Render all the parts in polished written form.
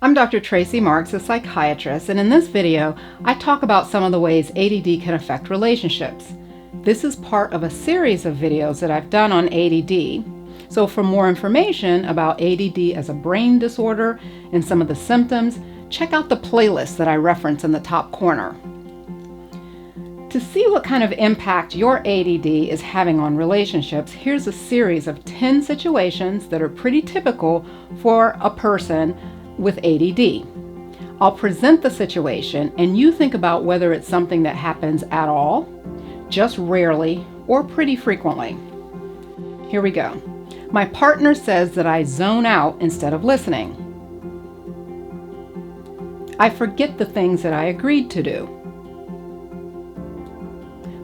I'm Dr. Tracey Marks, a psychiatrist, and in this video, I talk about some of the ways ADD can affect relationships. This is part of a series of videos that I've done on ADD. So for more information about ADD as a brain disorder and some of the symptoms, check out the playlist that I reference in the top corner. To see what kind of impact your ADD is having on relationships, here's a series of 10 situations that are pretty typical for a person with ADD. I'll present the situation and you think about whether it's something that happens at all, just rarely, or pretty frequently. Here we go. My partner says that I zone out instead of listening. I forget the things that I agreed to do.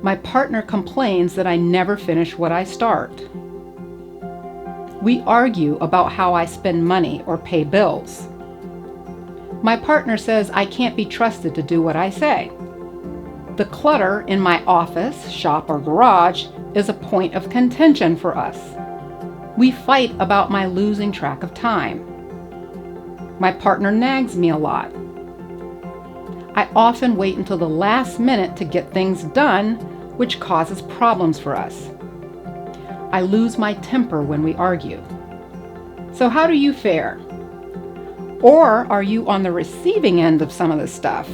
My partner complains that I never finish what I start. We argue about how I spend money or pay bills. My partner says I can't be trusted to do what I say. The clutter in my office, shop, or garage is a point of contention for us. We fight about my losing track of time. My partner nags me a lot. I often wait until the last minute to get things done, which causes problems for us. I lose my temper when we argue. So how do you fare? Or are you on the receiving end of some of this stuff?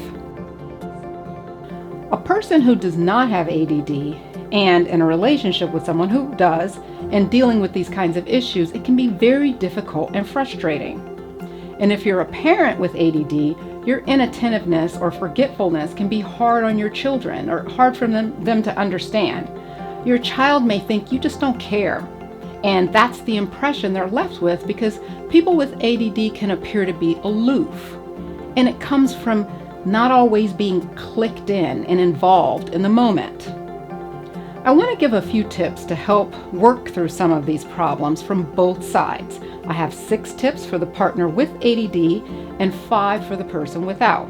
A person who does not have ADD and in a relationship with someone who does and dealing with these kinds of issues, it can be very difficult and frustrating. And if you're a parent with ADD, your inattentiveness or forgetfulness can be hard on your children or hard for them to understand. Your child may think you just don't care. And that's the impression they're left with because people with ADD can appear to be aloof. And it comes from not always being clicked in and involved in the moment. I want to give a few tips to help work through some of these problems from both sides. I have 6 tips for the partner with ADD and 5 for the person without.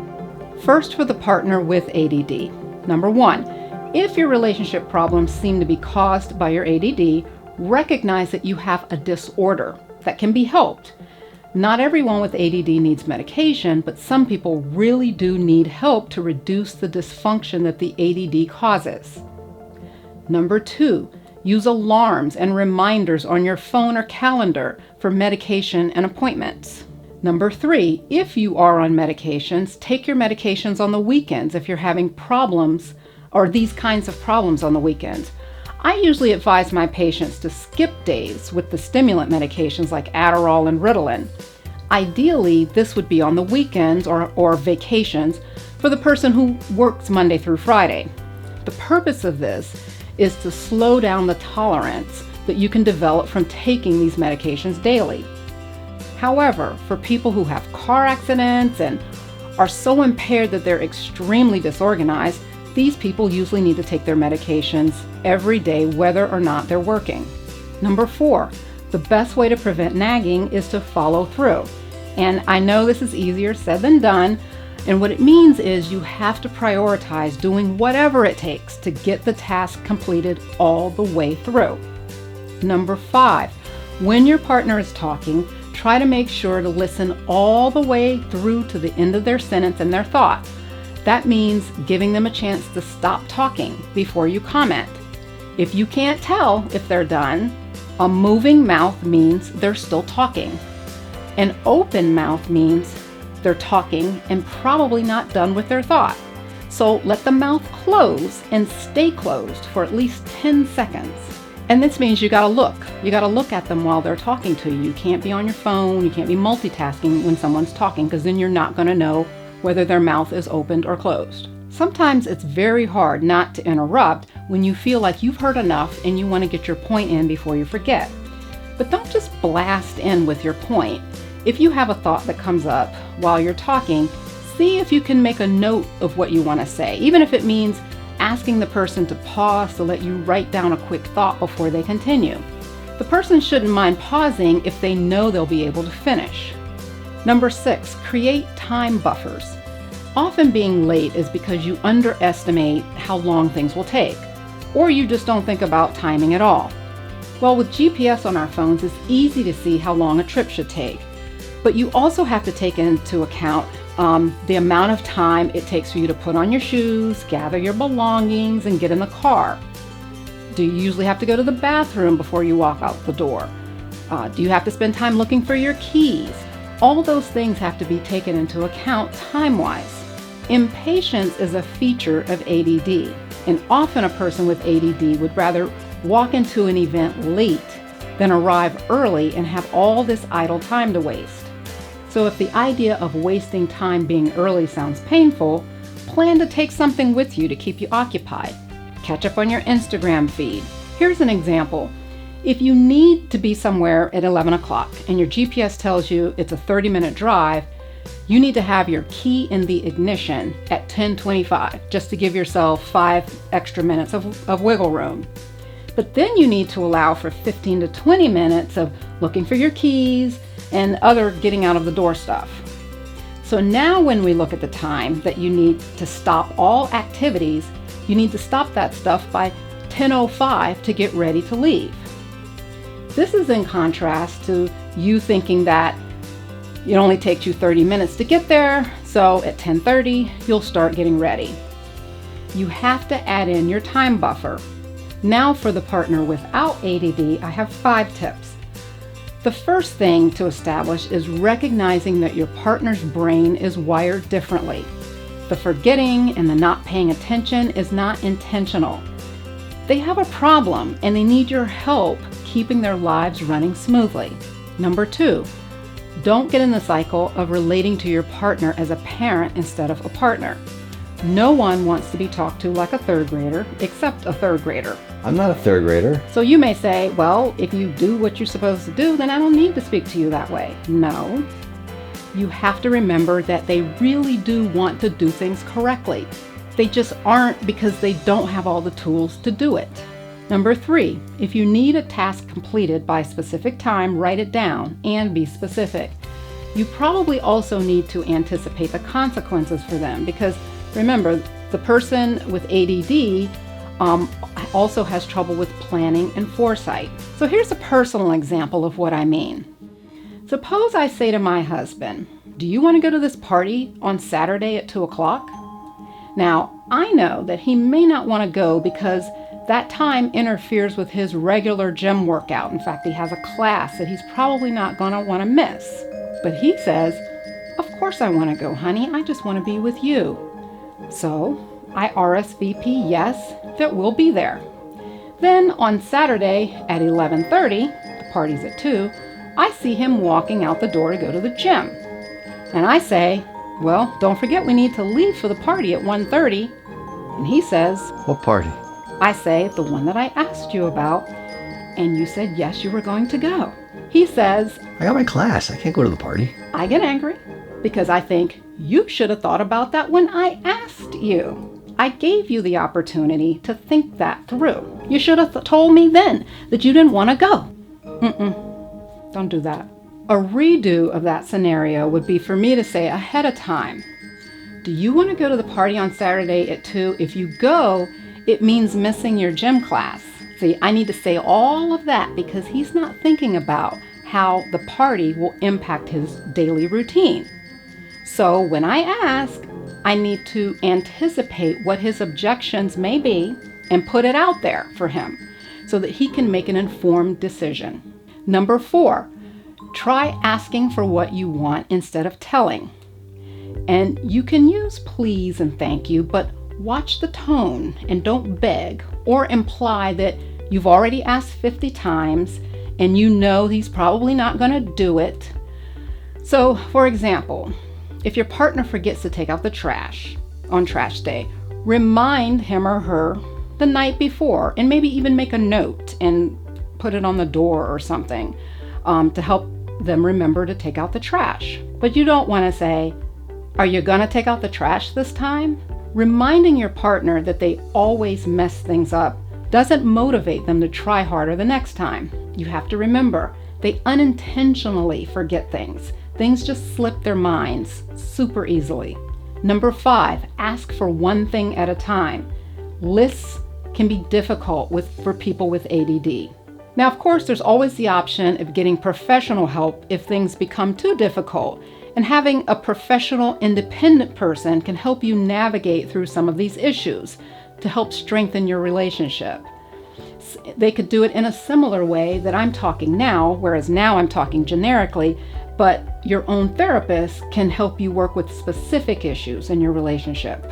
First, for the partner with ADD. Number 1, if your relationship problems seem to be caused by your ADD, recognize that you have a disorder that can be helped. Not everyone with ADD needs medication, but some people really do need help to reduce the dysfunction that the ADD causes. Number 2, use alarms and reminders on your phone or calendar for medication and appointments. Number 3, if you are on medications, take your medications on the weekends if you're having problems or these kinds of problems on the weekends. I usually advise my patients to skip days with the stimulant medications like Adderall and Ritalin. Ideally, this would be on the weekends or vacations for the person who works Monday through Friday. The purpose of this is to slow down the tolerance that you can develop from taking these medications daily. However, for people who have car accidents and are so impaired that they're extremely disorganized, these people usually need to take their medications every day, whether or not they're working. Number 4, the best way to prevent nagging is to follow through. And I know this is easier said than done, and what it means is you have to prioritize doing whatever it takes to get the task completed all the way through. Number 5, when your partner is talking, try to make sure to listen all the way through to the end of their sentence and their thought. That means giving them a chance to stop talking before you comment. If you can't tell if they're done, a moving mouth means they're still talking. An open mouth means they're talking and probably not done with their thought. So let the mouth close and stay closed for at least 10 seconds. And this means you gotta look. You gotta look at them while they're talking to you. You can't be on your phone, you can't be multitasking when someone's talking because then you're not gonna know whether their mouth is opened or closed. Sometimes it's very hard not to interrupt when you feel like you've heard enough and you want to get your point in before you forget. But don't just blast in with your point. If you have a thought that comes up while you're talking, see if you can make a note of what you want to say, even if it means asking the person to pause to let you write down a quick thought before they continue. The person shouldn't mind pausing if they know they'll be able to finish. Number 6, create time buffers. Often being late is because you underestimate how long things will take, or you just don't think about timing at all. Well, with GPS on our phones, it's easy to see how long a trip should take. But you also have to take into account the amount of time it takes for you to put on your shoes, gather your belongings, and get in the car. Do you usually have to go to the bathroom before you walk out the door? Do you have to spend time looking for your keys? All those things have to be taken into account time-wise. Impatience is a feature of ADD, and often a person with ADD would rather walk into an event late than arrive early and have all this idle time to waste. So if the idea of wasting time being early sounds painful, plan to take something with you to keep you occupied. Catch up on your Instagram feed. Here's an example. If you need to be somewhere at 11 o'clock and your GPS tells you it's a 30-minute drive, you need to have your key in the ignition at 10:25 just to give yourself 5 extra minutes of wiggle room. But then you need to allow for 15 to 20 minutes of looking for your keys and other getting out of the door stuff. So now when we look at the time that you need to stop all activities, you need to stop that stuff by 10:05 to get ready to leave. This is in contrast to you thinking that it only takes you 30 minutes to get there, so at 10:30 you'll start getting ready. You have to add in your time buffer. Now for the partner without ADD, I have 5 tips. The first thing to establish is recognizing that your partner's brain is wired differently. The forgetting and the not paying attention is not intentional. They have a problem and they need your help keeping their lives running smoothly. Number 2, don't get in the cycle of relating to your partner as a parent instead of a partner. No one wants to be talked to like a 3rd grader, except a 3rd grader. I'm not a 3rd grader. So you may say, well, if you do what you're supposed to do, then I don't need to speak to you that way. No. You have to remember that they really do want to do things correctly. They just aren't because they don't have all the tools to do it. Number 3, if you need a task completed by a specific time, write it down and be specific. You probably also need to anticipate the consequences for them because remember, the person with ADD also has trouble with planning and foresight. So here's a personal example of what I mean. Suppose I say to my husband, do you want to go to this party on Saturday at 2 o'clock? Now, I know that he may not want to go because that time interferes with his regular gym workout. In fact, he has a class that he's probably not going to want to miss. But he says, of course I want to go, honey. I just want to be with you. So I RSVP yes, that we'll be there. Then on Saturday at 11:30, the party's at 2, I see him walking out the door to go to the gym. And I say, well, don't forget we need to leave for the party at 1:30. And he says, What party? I say, the one that I asked you about, and you said yes, you were going to go. He says, I got my class. I can't go to the party. I get angry because I think you should have thought about that when I asked you. I gave you the opportunity to think that through. You should have told me then that you didn't want to go. Don't do that. A redo of that scenario would be for me to say ahead of time, do you want to go to the party on Saturday at 2? If you go, it means missing your gym class. See, I need to say all of that because he's not thinking about how the party will impact his daily routine. So when I ask, I need to anticipate what his objections may be and put it out there for him so that he can make an informed decision. Number 4, try asking for what you want instead of telling. And you can use please and thank you, but watch the tone and don't beg or imply that you've already asked 50 times and you know he's probably not going to do it. So, for example, if your partner forgets to take out the trash on trash day, remind him or her the night before and maybe even make a note and put it on the door or something to help them remember to take out the trash. But you don't want to say, are you going to take out the trash this time? Reminding your partner that they always mess things up doesn't motivate them to try harder the next time. You have to remember, they unintentionally forget things. Things just slip their minds super easily. Number 5, ask for one thing at a time. Lists can be difficult for people with ADD. Now, of course, there's always the option of getting professional help if things become too difficult, and having a professional, independent person can help you navigate through some of these issues to help strengthen your relationship. They could do it in a similar way that I'm talking now, whereas now I'm talking generically, but your own therapist can help you work with specific issues in your relationship.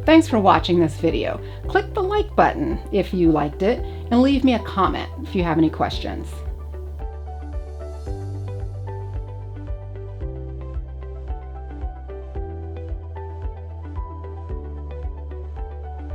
Thanks for watching this video. Click the like button if you liked it, and leave me a comment if you have any questions.